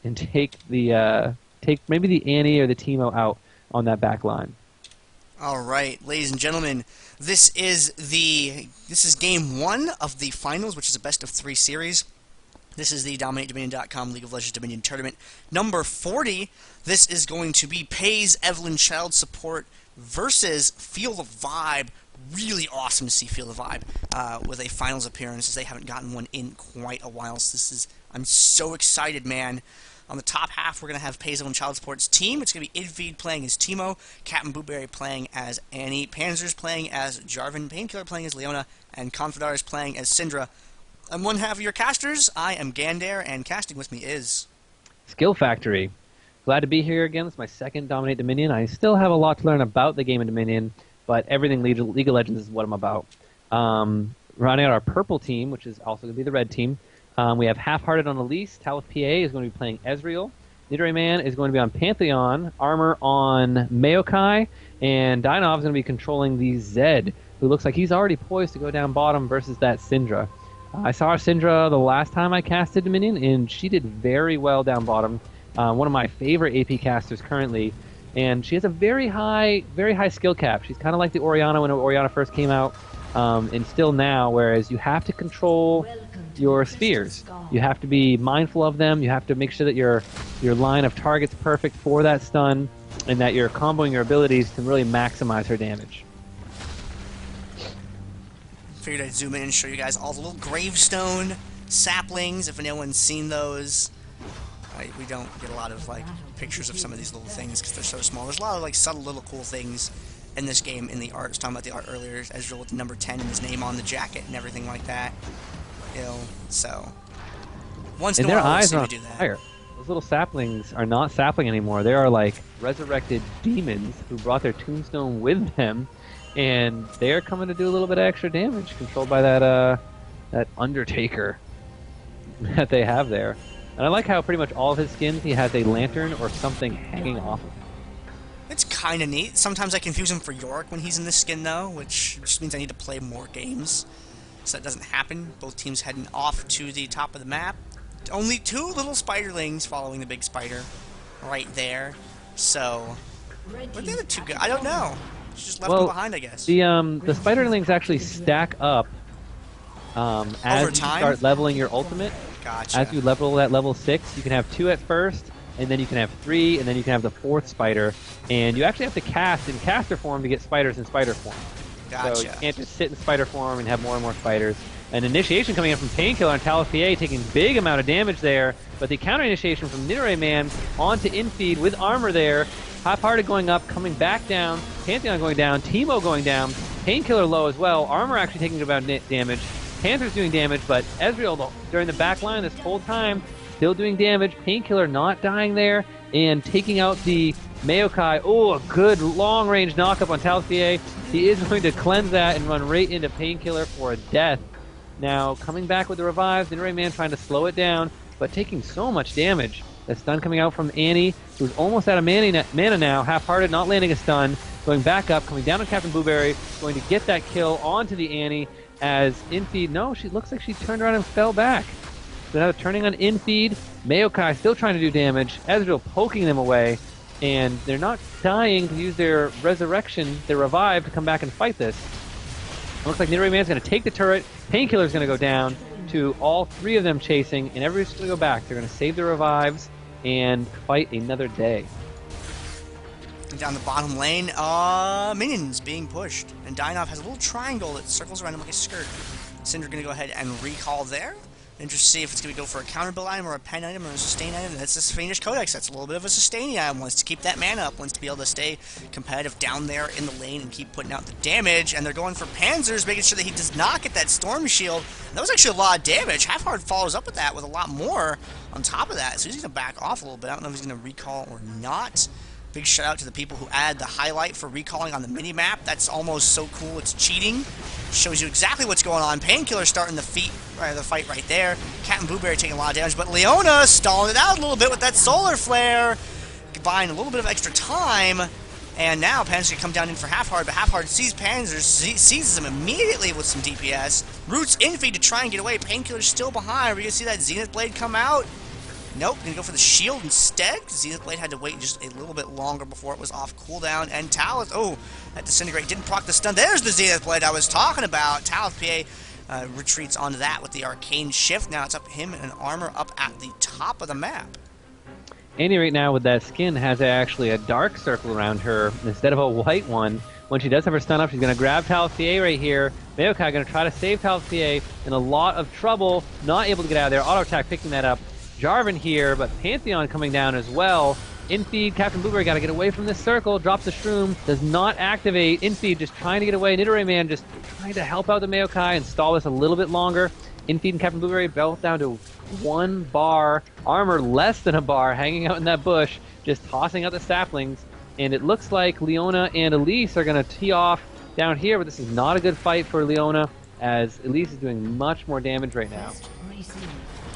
and take the take maybe the Annie or the Teemo out on that back line. All right, ladies and gentlemen, this is game 1 of the finals, which is a best-of-3 series. This is the DominateDominion.com League of Legends Dominion Tournament number 40. This is going to be PECS Evelyn Child Support versus Feel the Vibe. Really awesome to see Feel the Vibe with a finals appearance, as they haven't gotten one in quite a while. So I'm so excited, man. On the top half, we're going to have PECS Evelyn Child Support's team. It's going to be Idfeed playing as Teemo, Captain Blueberry playing as Annie, Panzers playing as Jarvan, Painkiller playing as Leona, and Confidars playing as Syndra. I'm one half of your casters. I am Gander, and casting with me is Skill Factory. Glad to be here again. This is my second Dominate Dominion. I still have a lot to learn about the game of Dominion, but everything League of Legends is what I'm about. Rounding out our purple team, which is also going to be the red team, we have Half-Hearted on Elise. Talith PA is going to be playing Ezreal. Nidoray Man is going to be on Pantheon. Armor on Maokai. And Dynov is going to be controlling the Zed, who looks like he's already poised to go down bottom versus that Syndra. I saw Syndra the last time I casted Dominion, and she did very well down bottom. One of my favorite AP casters currently, and she has a very high skill cap. She's kind of like the Orianna when Orianna first came out, and still now, whereas you have to control your spears. You have to be mindful of them. You have to make sure that your line of target's perfect for that stun, and that you're comboing your abilities to really maximize her damage. Figured I'd zoom in and show you guys all the little gravestone saplings, if anyone's seen those. We don't get a lot of pictures of some of these little things because they're so small. There's a lot of subtle little cool things in this game in the art. I was talking about the art earlier. Ezreal with the number 10 and his name on the jacket and everything like that. So once in a while we'll see me do that. Fire. Those little saplings are not sapling anymore. They are like resurrected demons who brought their tombstone with them. And they are coming to do a little bit of extra damage, controlled by that Undertaker that they have there. And I like how pretty much all of his skins, he has a lantern or something hanging off of him. It's kind of neat. Sometimes I confuse him for Yorick when he's in this skin, though, which just means I need to play more games. So that doesn't happen. Both teams heading off to the top of the map. Only 2 little spiderlings following the big spider right there. So, but the other 2 good. I don't know. Just left them behind, I guess. The spiderlings actually stack up as you start leveling your ultimate. Gotcha. As you level at level 6, you can have 2 at first, and then you can have 3, and then you can have the 4th spider. And you actually have to cast in caster form to get spiders in spider form. Gotcha. So you can't just sit in spider form and have more and more spiders. An initiation coming in from Painkiller and Talith PA taking big amount of damage there, but the counter initiation from Nidoray Man onto Infeed with armor there. Half-Hearted going up, coming back down, Pantheon going down, Teemo going down, Painkiller low as well, Armor actually taking about damage, Panther's doing damage, but Ezreal, though, during the back line this whole time, still doing damage, Painkiller not dying there, and taking out the Maokai. Oh, a good long-range knockup on Talith PA. He is going to cleanse that and run right into Painkiller for a death. Now, coming back with the revives, Nidoray Man trying to slow it down, but taking so much damage. A stun coming out from Annie, who's almost out of mana now. Half-Hearted, not landing a stun. Going back up, coming down to Captain Blueberry. Going to get that kill onto the Annie as Infeed. No, she looks like she turned around and fell back. So now turning on Infeed. Maokai still trying to do damage. Ezreal poking them away. And they're not dying to use their resurrection, their revive, to come back and fight this. It looks like Nidoray Man's going to take the turret. Painkiller's going to go down to all 3 of them chasing, and everybody's going to go back. They're going to save their revives and fight another day. Down the bottom lane, minions being pushed, and Dynov has a little triangle that circles around him like a skirt. Syndra going to go ahead and recall there. Interested to see if it's going to go for a counter build item or a pen item or a sustain item. That's the Fiendish Codex. That's a little bit of a sustaining item. Wants to keep that mana up. Wants to be able to stay competitive down there in the lane and keep putting out the damage. And they're going for Panzers, making sure that he does not get that Storm Shield. And that was actually a lot of damage. Half-Hearted follows up with that with a lot more on top of that. So he's going to back off a little bit. I don't know if he's going to recall or not. Big shout out to the people who add the highlight for recalling on the mini-map. That's almost so cool, it's cheating. Shows you exactly what's going on. Painkiller starting the fight right there. Captain Blueberry taking a lot of damage, but Leona stalling it out a little bit with that Solar Flare. Buying a little bit of extra time. And now Panzer's going to come down in for Half-Hearted, but Half-Hearted sees Panzer, seizes him immediately with some DPS. Roots Infeed to try and get away. Painkiller's still behind. We're going to see that Zenith Blade come out. Nope, gonna go for the shield instead. Zenith Blade had to wait just a little bit longer before it was off cooldown. And Talith, oh, that Disintegrate didn't proc the stun. There's the Zenith Blade I was talking about. Talith PA retreats onto that with the Arcane Shift. Now it's up him and Armor up at the top of the map. Annie right now with that skin has actually a dark circle around her instead of a white one. When she does have her stun up, she's going to grab Talith PA right here. Maokai going to try to save Talith PA in a lot of trouble. Not able to get out of there. Auto attack picking that up. Jarvan here, but Pantheon coming down as well. Infeed, Captain Blueberry got to get away from this circle. Drops the Shroom. Does not activate. Infeed just trying to get away. Nidoray Man just trying to help out the Maokai and stall this a little bit longer. Infeed and Captain Blueberry both down to 1 bar. Armor less than a bar hanging out in that bush, just tossing out the saplings. And it looks like Leona and Elise are going to tee off down here, but this is not a good fight for Leona, as Elise is doing much more damage right now.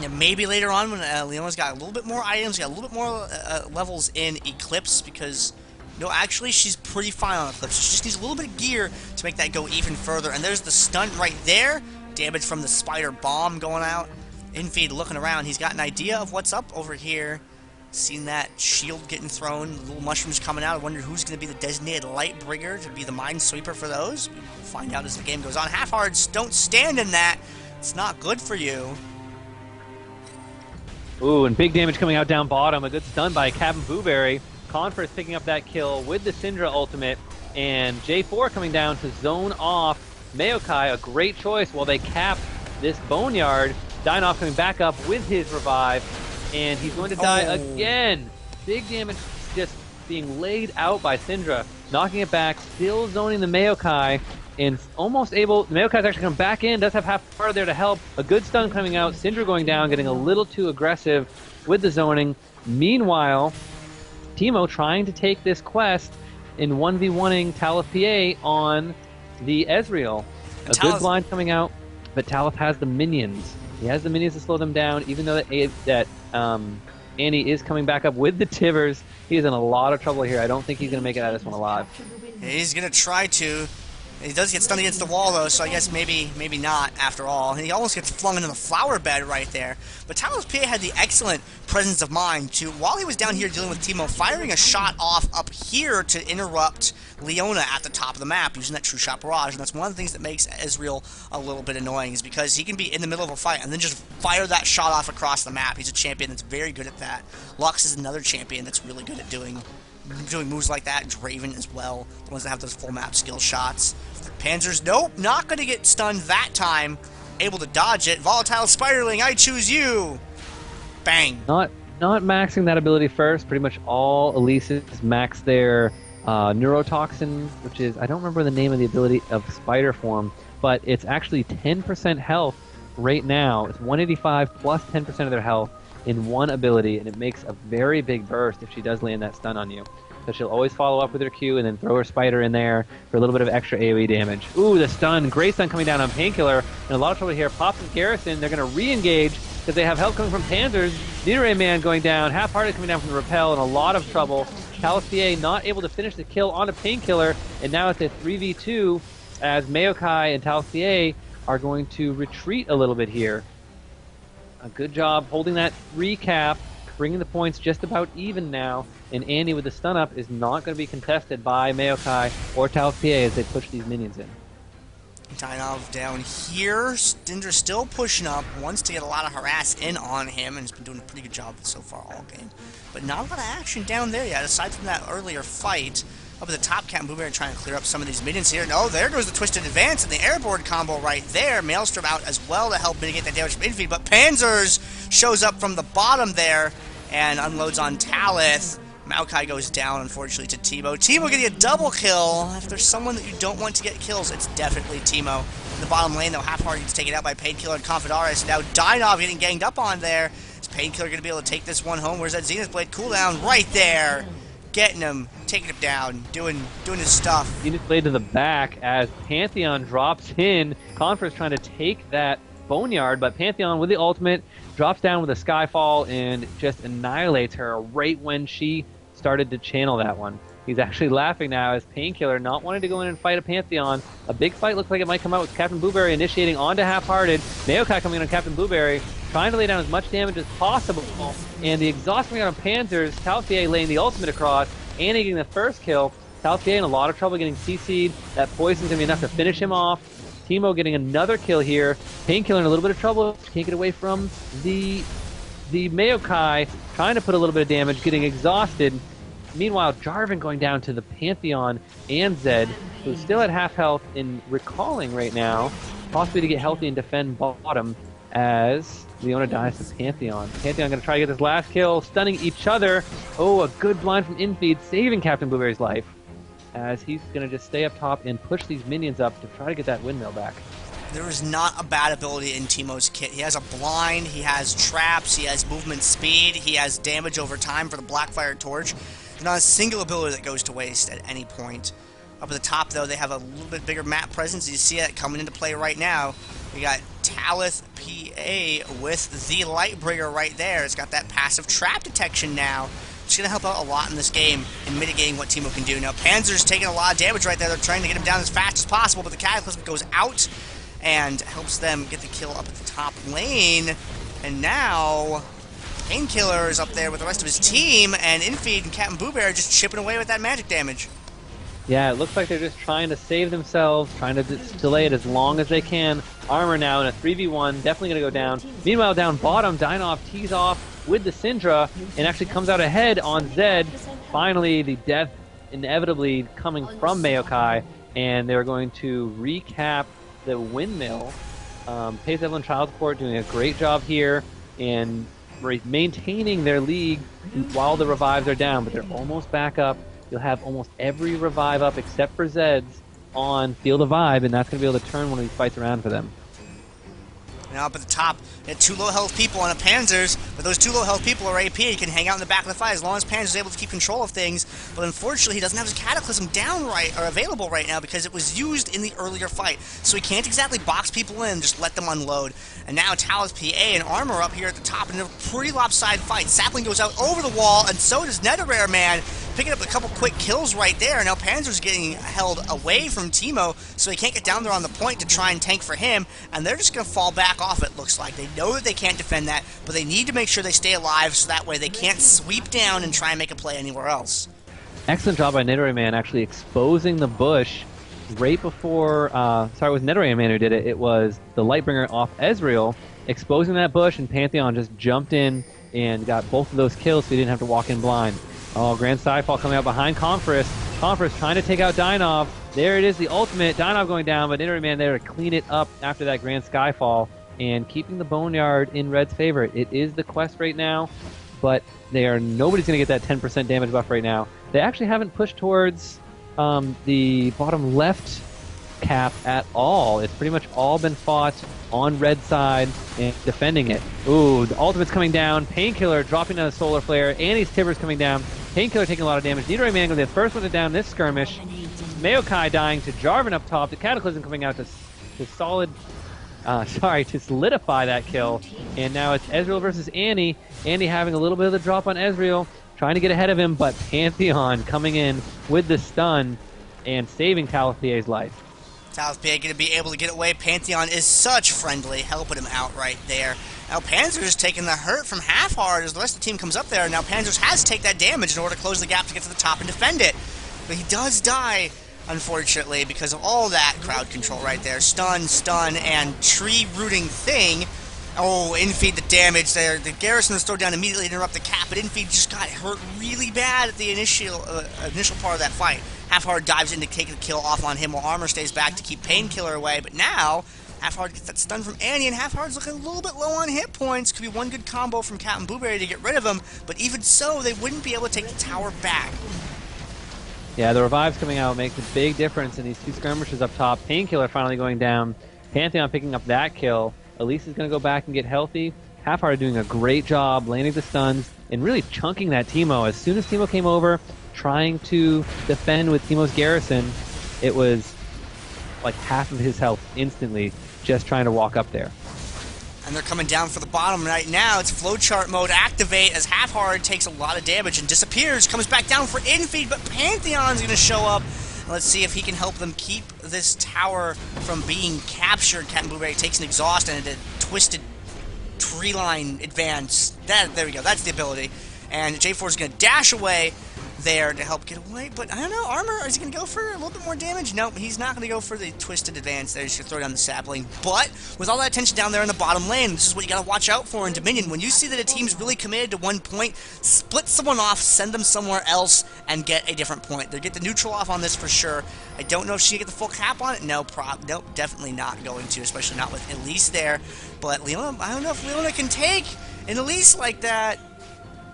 Yeah, maybe later on when Leona's got a little bit more items, got a little bit more levels in Eclipse, because no, actually she's pretty fine on Eclipse. She just needs a little bit of gear to make that go even further. And there's the stunt right there. Damage from the Spider Bomb going out. Infeed looking around. He's got an idea of what's up over here. Seen that shield getting thrown, little mushrooms coming out. I wonder who's going to be the designated Lightbringer to be the Minesweeper for those. We'll find out as the game goes on. Half-Hearts, don't stand in that. It's not good for you. Ooh, and big damage coming out down bottom. A good stun by Captain Blueberry. Conference picking up that kill with the Syndra ultimate. And J4 coming down to zone off Maokai. A great choice while they cap this Boneyard. Dinoff coming back up with his revive. And he's going to die again. Big damage just being laid out by Syndra. Knocking it back, still zoning the Maokai. And almost able, the Maokai's actually come back in, does have half part there to help. A good stun coming out, Syndra going down, getting a little too aggressive with the zoning. Meanwhile, Teemo trying to take this quest in 1v1ing Talith PA on the Ezreal. A good blind coming out, but Talith has the minions. He has the minions to slow them down, even though that Annie is coming back up with the Tivers. He is in a lot of trouble here. I don't think he's going to make it out of this one alive. He's going to try to. He does get stunned against the wall, though, so I guess maybe not, after all. And he almost gets flung into the flower bed right there. But Talith PA had the excellent presence of mind to, while he was down here dealing with Teemo, firing a shot off up here to interrupt Leona at the top of the map using that True Shot Barrage. And that's one of the things that makes Ezreal a little bit annoying, is because he can be in the middle of a fight and then just fire that shot off across the map. He's a champion that's very good at that. Lux is another champion that's really good at doing moves like that. Draven as well, the ones that have those full map skill shots. Panzer's, nope, not going to get stunned that time. Able to dodge it. Volatile Spiderling, I choose you. Bang. Not maxing that ability first. Pretty much all Elise's max their Neurotoxin, which is, I don't remember the name of the ability of Spider Form, but it's actually 10% health right now. It's 185 plus 10% of their health in one ability, and it makes a very big burst if she does land that stun on you. So she'll always follow up with her Q and then throw her Spider in there for a little bit of extra AoE damage. Ooh, the stun. Great stun coming down on Painkiller. And a lot of trouble here. Pops and Garrison, they're going to re-engage because they have help coming from Panzers. Nidoray Man going down. Half-Hearted coming down from the Repel in a lot of trouble. Talith PA not able to finish the kill on a Painkiller. And now it's a 3v2 as Maokai and Talith PA are going to retreat a little bit here. A good job holding that recap, bringing the points just about even now. And Annie with the stun up is not going to be contested by Maokai or Talith PA as they push these minions in. Dynov down here. Syndra's still pushing up, wants to get a lot of harass in on him, and has been doing a pretty good job so far all game. But not a lot of action down there yet, aside from that earlier fight. Up at the top, Captain Blueberry trying to clear up some of these minions here. No, there goes the Twisted Advance and the airborne combo right there. Maelstrom out as well to help mitigate that damage from Infeed, but Panzers shows up from the bottom there and unloads on Talith. Maokai goes down, unfortunately, to Teemo. Teemo getting a double kill. If there's someone that you don't want to get kills, it's definitely Teemo. In the bottom lane, though, Half-Hearted gets taken out by Painkiller and Confidaris. Now Dynov getting ganged up on there. Is Painkiller going to be able to take this one home? Where's that Zenith Blade cooldown? Right there. Getting him, taking him down, doing his stuff. Zenith Blade to the back as Pantheon drops in. Conference trying to take that Boneyard, but Pantheon with the ultimate drops down with a Skyfall and just annihilates her right when she started to channel that one. He's actually laughing now as Painkiller not wanting to go in and fight a Pantheon. A big fight looks like it might come out with Captain Blueberry initiating onto Half-Hearted. Maokai coming in on Captain Blueberry. trying to lay down as much damage as possible. And the exhaust coming out on Panzers, Talfier laying the ultimate across, Annie getting the first kill. Talfier in a lot of trouble getting CC'd. That poison's going to be enough to finish him off. Teemo getting another kill here. Painkiller in a little bit of trouble. Can't get away from the Maokai, trying to put a little bit of damage, getting exhausted. Meanwhile, Jarvan going down to the Pantheon and Zed, who's still at half health and recalling right now, possibly to get healthy and defend bottom as Leona dies to Pantheon. Pantheon going to try to get this last kill, stunning each other. Oh, a good blind from Infeed, saving Captain Blueberry's life, as he's going to just stay up top and push these minions up to try to get that windmill back. There is not a bad ability in Teemo's kit. He has a blind, he has traps, he has movement speed, he has damage over time for the Blackfire Torch. There's not a single ability that goes to waste at any point. Up at the top, though, they have a little bit bigger map presence. You see it coming into play right now. We got Talith PA with the Lightbringer right there. It's got that passive trap detection now. It's going to help out a lot in this game in mitigating what Teemo can do. Now, Panzer's taking a lot of damage right there. They're trying to get him down as fast as possible, but the Cataclysm goes out and helps them get the kill up at the top lane. And now Painkiller is up there with the rest of his team, and Infeed and Captain Blueberry are just chipping away with that magic damage. Yeah, it looks like they're just trying to save themselves, trying to delay it as long as they can. Armor now in a 3v1, definitely going to go down. Meanwhile, down bottom, Dynov tees off with the Syndra and actually comes out ahead on Zed. Finally, the death inevitably coming from Maokai, and they're going to recap the windmill. Pace Evelyn Child Support doing a great job here and maintaining their league while the revives are down, but they're almost back up. You'll have almost every revive up except for Zed's on Field of Vibe, and that's going to be able to turn one of these fights around for them. Now up at the top, you had 2 low health people on a Panzers, but those 2 low health people are AP. He can hang out in the back of the fight as long as Panzer's able to keep control of things. But unfortunately, he doesn't have his Cataclysm down or available right now because it was used in the earlier fight. So he can't exactly box people in and just let them unload. And now Talus PA and Armor up here at the top in a pretty lopsided fight. Sapling goes out over the wall, and so does Netherrare Man, picking up a couple quick kills right there. Now Panzer's getting held away from Teemo, so he can't get down there on the point to try and tank for him, and they're just going to fall back off, it looks like. They know that they can't defend that, but they need to make sure they stay alive so that way they can't sweep down and try and make a play anywhere else. Excellent job by Netherrare Man actually exposing the bush right before, sorry, it was Netherrare Man who did it. It was the Lightbringer off Ezreal, exposing that bush, and Pantheon just jumped in and got both of those kills so he didn't have to walk in blind. Oh, Grand Skyfall coming out behind Confrus. Confrus trying to take out Dynov. There it is, the ultimate. Dynov going down, but Netherrare Man there to clean it up after that Grand Skyfall and keeping the Boneyard in Red's favor. It is the quest right now, but nobody's going to get that 10% damage buff right now. They actually haven't pushed towards the bottom left cap at all. It's pretty much all been fought on Red side and defending it. Ooh, the ultimate's coming down. Painkiller dropping down a Solar Flare. Annie's Tibbers coming down. Painkiller taking a lot of damage. Netherrare Man going to be the first one to down this skirmish. Maokai dying to Jarvan up top. The Cataclysm coming out to solidify that kill. And now it's Ezreal versus Annie. Annie having a little bit of the drop on Ezreal, trying to get ahead of him, but Pantheon coming in with the stun and saving Talith's life. Talith PA going to be able to get away. Pantheon is such friendly, helping him out right there. Now Panzer's taking the hurt from Half-Hard as the rest of the team comes up there. Now Panzer's has to take that damage in order to close the gap to get to the top and defend it. But he does die, unfortunately, because of all that crowd control right there. Stun, and tree rooting thing. Oh, Infeed the damage there. The Garrison was thrown down immediately to interrupt the cap, but Infeed just got hurt really bad at the initial part of that fight. Half-Hard dives in to take the kill off on him while Armor stays back to keep Painkiller away, but now Half-Hard gets that stun from Annie, and Half-Hard's looking a little bit low on hit points. Could be one good combo from Captain Blueberry to get rid of him, but even so, they wouldn't be able to take the tower back. Yeah, the revives coming out makes a big difference in these two skirmishes up top. Painkiller finally going down. Pantheon picking up that kill. Elise is going to go back and get healthy. Half-Hearted doing a great job landing the stuns and really chunking that Teemo. As soon as Teemo came over, trying to defend with Teemo's Garrison, it was like half of his health instantly just trying to walk up there. And they're coming down for the bottom right now. It's flowchart mode activate as Half-Hard takes a lot of damage and disappears. Comes back down for infeed, but Pantheon's going to show up. Let's see if he can help them keep this tower from being captured. Captain Blueberry takes an exhaust and a twisted tree 3-line advance. There we go. That's the ability. And J4 is going to dash away there to help get away. But I don't know, Armor, is he going to go for a little bit more damage? Nope, he's not going to go for the twisted advance there. He's going to throw down the sapling. But with all that tension down there in the bottom lane, this is what you got to watch out for in Dominion. When you see that a team's really committed to one point, split someone off, send them somewhere else, and get a different point. They'll get the neutral off on this for sure. I don't know if she's going to get the full cap on it. Nope, definitely not going to, especially not with Elise there. But Leona, I don't know if Leona can take an Elise like that.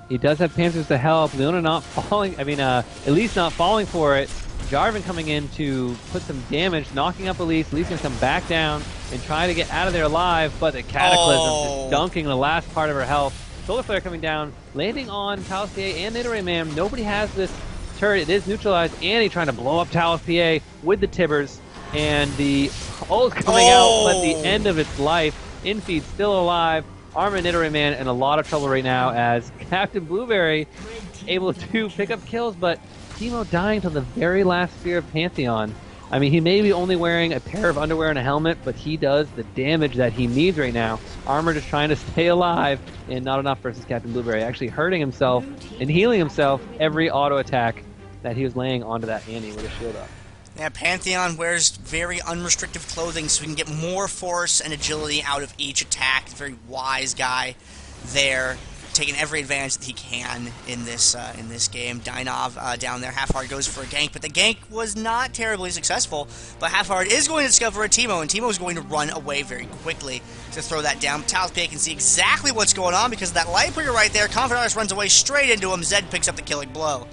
He does have Panthers to help. Leona not falling. Elise not falling for it. Jarvan coming in to put some damage, knocking up Elise. Elise gonna come back down and try to get out of there alive, but the Cataclysm just dunking the last part of her health. Solar Flare coming down, landing on Talisier and Nidoray Man. Nobody has this turret. It is neutralized. Annie trying to blow up Talisier with the Tibbers, and the ult coming out, but the end of its life. Infeed still alive. Armor and Nidoray Man in a lot of trouble right now as Captain Blueberry able to pick up kills, but Teemo dying to the very last Sphere of Pantheon. I mean, he may be only wearing a pair of underwear and a helmet, but he does the damage that he needs right now. Armor just trying to stay alive, and not enough versus Captain Blueberry. Actually hurting himself and healing himself every auto attack that he was laying onto that Annie with a shield up. Yeah, Pantheon wears very unrestricted clothing so he can get more force and agility out of each attack. He's a very wise guy there, taking every advantage that he can in this game. Dynov down there, Half-Heart goes for a gank, but the gank was not terribly successful. But Half-Heart is going to discover a Teemo, and Teemo is going to run away very quickly to throw that down. Talisier can see exactly what's going on because of that light breaker right there. Confidence runs away straight into him. Zed picks up the killing blow.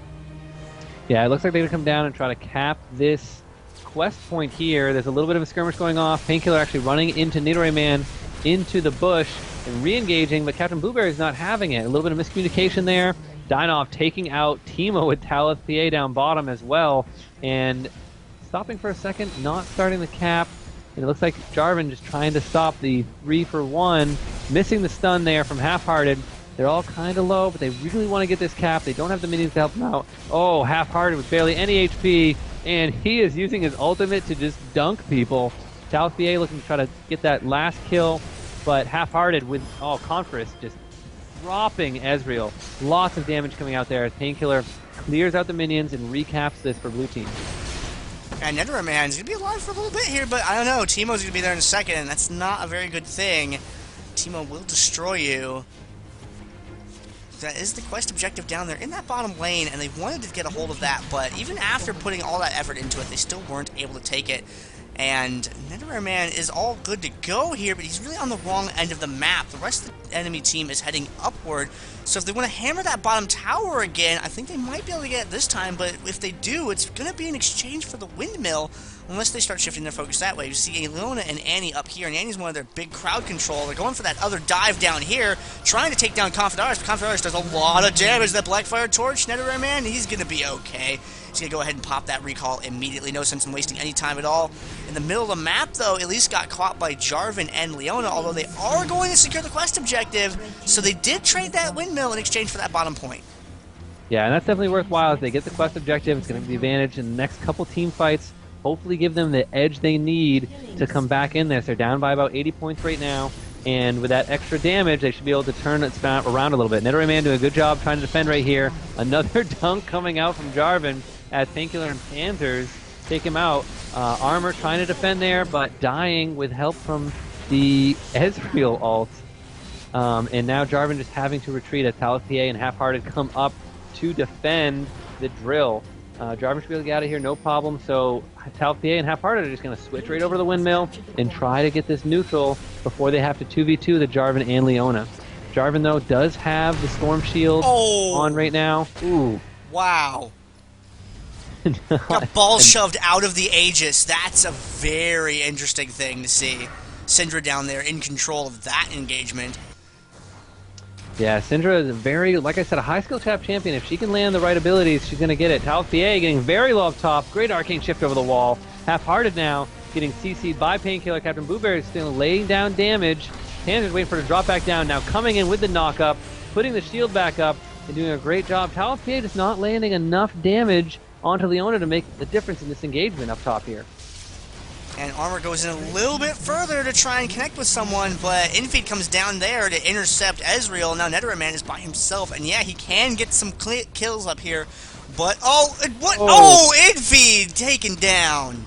Yeah, it looks like they're going to come down and try to cap this quest point here. There's a little bit of a skirmish going off. Painkiller actually running into Nidoray Man into the bush and re-engaging, but Captain Blueberry is not having it. A little bit of miscommunication there. Dynov taking out Teemo with Talisier down bottom as well, and stopping for a second, not starting the cap. And it looks like Jarvan just trying to stop the 3-for-1, missing the stun there from Half-Hearted. They're all kind of low, but they really want to get this cap. They don't have the minions to help them out. Oh, Half-Hearted with barely any HP, and he is using his ultimate to just dunk people. Talisier looking to try to get that last kill, but Half-Hearted with, Conference just dropping Ezreal. Lots of damage coming out there as Painkiller clears out the minions and recaps this for blue team. And Nidoray Man's going to be alive for a little bit here, but I don't know. Teemo's going to be there in a second, and that's not a very good thing. Teemo will destroy you. That is the quest objective down there in that bottom lane, and they wanted to get a hold of that, but even after putting all that effort into it, they still weren't able to take it. And Nidoray Man is all good to go here, but he's really on the wrong end of the map. The rest of the enemy team is heading upward, so if they want to hammer that bottom tower again, I think they might be able to get it this time, but if they do, it's going to be in exchange for the windmill, unless they start shifting their focus that way. You see Leona and Annie up here, and Annie's one of their big crowd control. They're going for that other dive down here, trying to take down Confidence, but Confidence does a lot of damage. That Blackfire Torch, Nidoray Man, he's going to be okay. He's going to go ahead and pop that recall immediately. No sense in wasting any time at all. In the middle of the map, though, at least got caught by Jarvan and Leona, although they are going to secure the quest objective, so they did trade that windmill in exchange for that bottom point. Yeah, and that's definitely worthwhile. If they get the quest objective, it's going to be the advantage in the next couple team fights. Hopefully give them the edge they need to come back in this. They're down by about 80 points right now, and with that extra damage, they should be able to turn it around a little bit. Nidoray Man doing a good job trying to defend right here. Another dunk coming out from Jarvan as Painkiller and Panthers take him out. Armor trying to defend there, but dying with help from the Ezreal ult. And now Jarvan just having to retreat as Talisier and Half-Hearted come up to defend the drill. Jarvan should be able to get out of here, no problem. So Talisier and Half-Hearted are just going to switch right over to the windmill and try to get this neutral before they have to 2v2 the Jarvan and Leona. Jarvan, though, does have the Storm Shield on right now. Ooh. Wow. Got balls shoved out of the Aegis. That's a very interesting thing to see. Syndra down there in control of that engagement. Yeah, Syndra is a very, like I said, a high skill trap champion. If she can land the right abilities, she's going to get it. Talisier getting very low up top. Great arcane shift over the wall. Half-Hearted now getting CC'd by Painkiller. Captain Blueberry still laying down damage. Panthers waiting for her to drop back down. Now coming in with the knock-up, putting the shield back up, and doing a great job. Talisier just not landing enough damage onto Leona to make the difference in this engagement up top here. And Armor goes in a little bit further to try and connect with someone, but Infeed comes down there to intercept Ezreal. Now Netherman is by himself, and yeah, he can get some kills up here. But, what? Oh, Infeed taken down.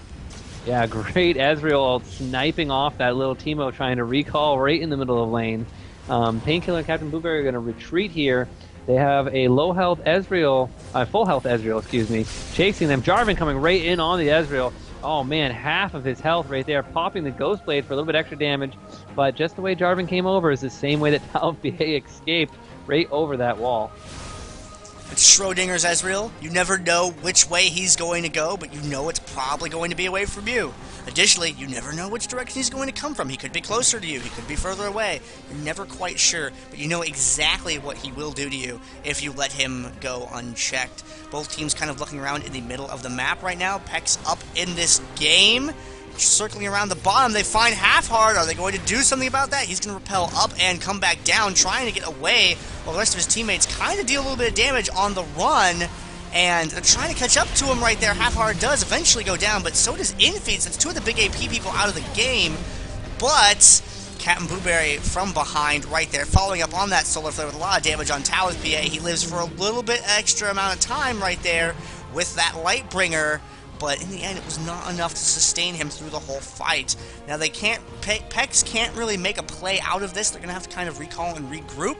Yeah, great Ezreal sniping off that little Teemo trying to recall right in the middle of lane. Painkiller and Captain Blueberry are going to retreat here. They have a low health Ezreal, full health Ezreal, excuse me, chasing them. Jarvan coming right in on the Ezreal. Oh man, half of his health right there, popping the Ghost Blade for a little bit extra damage. But just the way Jarvan came over is the same way that Tal'Via escaped right over that wall. It's Schrodinger's Ezreal. You never know which way he's going to go, but you know it's probably going to be away from you. Additionally, you never know which direction he's going to come from. He could be closer to you. He could be further away. You're never quite sure, but you know exactly what he will do to you if you let him go unchecked. Both teams kind of looking around in the middle of the map right now. PECS up in this game. Circling around the bottom, they find Half-Heart. Are they going to do something about that? He's going to repel up and come back down, trying to get away, while the rest of his teammates kind of deal a little bit of damage on the run, and they're trying to catch up to him right there. Half-Heart does eventually go down, but so does Infeed, since two of the big AP people out of the game. But Captain Blueberry from behind right there, following up on that Solar Flare with a lot of damage on Tal'Via. He lives for a little bit extra amount of time right there with that Lightbringer, but in the end, it was not enough to sustain him through the whole fight. Now, they can't, PECS can't really make a play out of this. They're going to have to kind of recall and regroup,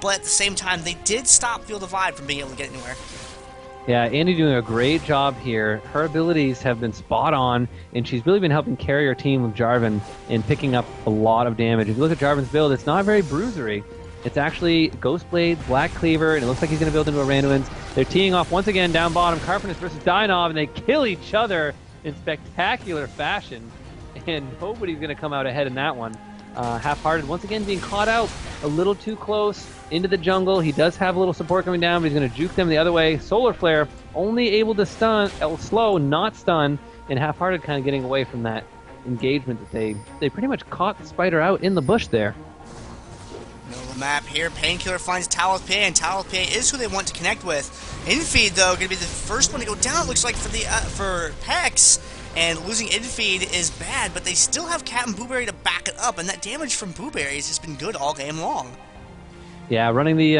but at the same time, they did stop Feel the Vibe from being able to get anywhere. Yeah, Andy doing a great job here. Her abilities have been spot on, and she's really been helping carry her team with Jarvan and picking up a lot of damage. If you look at Jarvan's build, it's not very bruisery. It's actually Ghost Blade, Black Cleaver, and it looks like he's going to build into a Randuin's. They're teeing off once again down bottom, Carpenter's versus Dynov, and they kill each other in spectacular fashion. And nobody's going to come out ahead in that one. Half-Hearted once again being caught out a little too close into the jungle. He does have a little support coming down, but he's going to juke them the other way. Solar Flare only able to stun, slow, not stun, and Half-Hearted kind of getting away from that engagement that they pretty much caught the spider out in the bush there. Middle of the map here, Painkiller finds Tal'Via, and Tal'Via is who they want to connect with. Infeed, though, going to be the first one to go down, it looks like, for PECS, and losing Infeed is bad, but they still have Captain Blueberry to back it up, and that damage from Blueberries has been good all game long. Yeah, running the,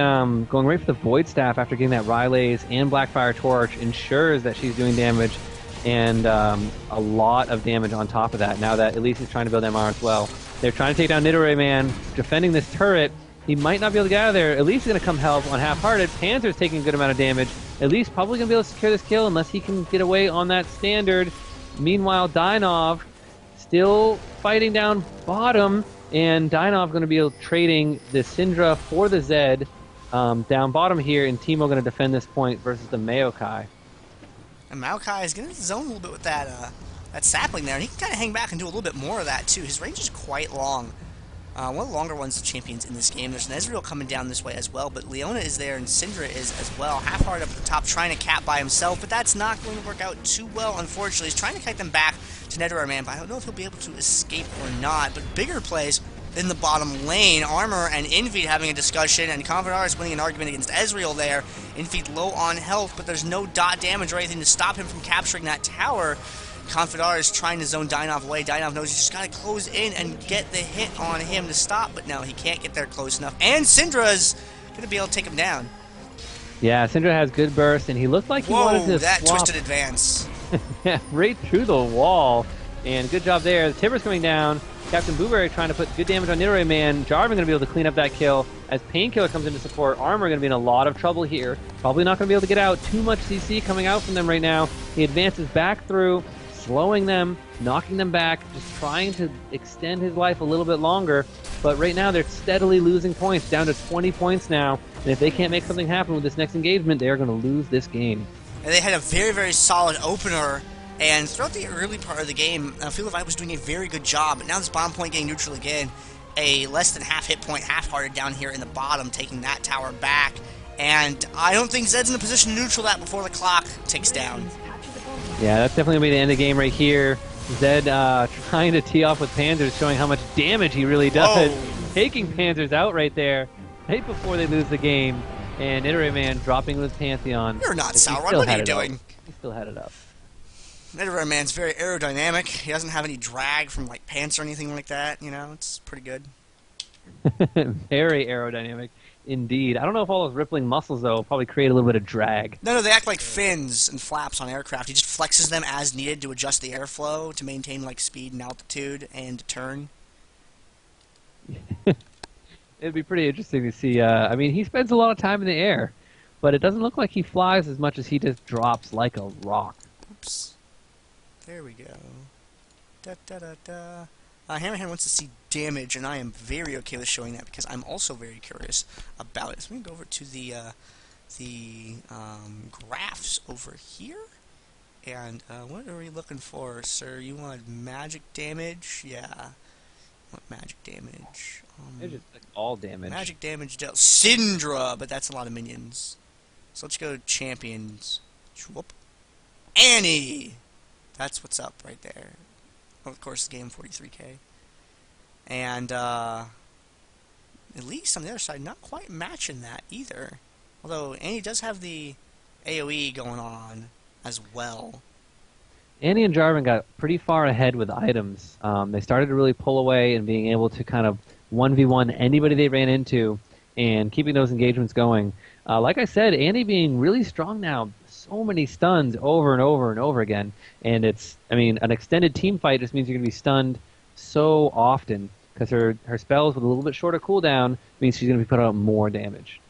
going right for the Void Staff after getting that Rylaze and Blackfire Torch ensures that she's doing damage, and a lot of damage on top of that, now that Elise is trying to build MR as well. They're trying to take down Nidoray, defending this turret. He might not be able to get out of there. Elise is going to come help on Half-Hearted. Panther's taking a good amount of damage. Elise probably going to be able to secure this kill unless he can get away on that standard. Meanwhile, Dynov still fighting down bottom, and Dynov going to be trading the Syndra for the Zed down bottom here, and Teemo going to defend this point versus the Maokai. And Maokai is getting zone a little bit with that sapling there, and he can kind of hang back and do a little bit more of that too. His range is quite long. One of the longer ones of champions in this game. There's an Ezreal coming down this way as well, but Leona is there and Syndra is as well. Half-Hearted up at the top trying to cap by himself, but that's not going to work out too well, unfortunately. He's trying to kite them back to Netherman, but I don't know if he'll be able to escape or not. But bigger plays in the bottom lane. Armor and Infeed having a discussion, and Confidar is winning an argument against Ezreal there. Infeed low on health, but there's no dot damage or anything to stop him from capturing that tower. Confidar is trying to zone Dynov away. Dynov knows he's just got to close in and get the hit on him to stop, but no, he can't get there close enough. And Syndra's going to be able to take him down. Yeah, Syndra has good burst, and he looked like he wanted to that swap. twisted advance. Yeah, right through the wall. And good job there. The Timber's coming down. Captain Blueberry trying to put good damage on Nidoray Man. Jarvan going to be able to clean up that kill. As Painkiller comes into support, Armor going to be in a lot of trouble here. Probably not going to be able to get out. Too much CC coming out from them right now. He advances back through, slowing them, knocking them back, just trying to extend his life a little bit longer. But right now they're steadily losing points, down to 20 points now. And if they can't make something happen with this next engagement, they are going to lose this game. And they had a very, very solid opener. And throughout the early part of the game, I feel like I was doing a very good job. But now this bottom point getting neutral again. A less than half hit point, Half-Hearted down here in the bottom, taking that tower back. And I don't think Zed's in a position to neutral that before the clock ticks down. Yeah, that's definitely going to be the end of the game right here. Zed trying to tee off with Panzers, showing how much damage he really does. Oh. Taking Panzers out right there, right before they lose the game. And Nidoray Man dropping with Pantheon. You're not Sauron, what are you doing? He still had it up. Nidoran Man's very aerodynamic. He doesn't have any drag from like pants or anything like that. You know, it's pretty good. Very aerodynamic indeed. I don't know if all those rippling muscles though will probably create a little bit of drag. No, they act like fins and flaps on aircraft. He just flexes them as needed to adjust the airflow to maintain like speed and altitude and turn. It'd be pretty interesting to see. I mean, he spends a lot of time in the air, but it doesn't look like he flies as much as he just drops like a rock. Oops. There we go. Da da da da. Hammerhand wants to see damage, and I am very okay with showing that because I'm also very curious about it. So I'm going to go over to the graphs over here. And what are we looking for, sir? You want magic damage? Yeah. What magic damage? It's just like all damage. Magic damage dealt. Syndra, but that's a lot of minions. So let's go champions. Whoop. Annie! That's what's up right there. Oh, of course, game 43k. And, at least on the other side, not quite matching that either. Although, Annie does have the AoE going on as well. Annie and Jarvan got pretty far ahead with items. They started to really pull away and being able to kind of 1v1 anybody they ran into and keeping those engagements going. Like I said, Annie being really strong now. So many stuns over and over and over again. And I mean, an extended team fight just means you're going to be stunned so often because her spells with a little bit shorter cooldown means she's going to be putting out more damage.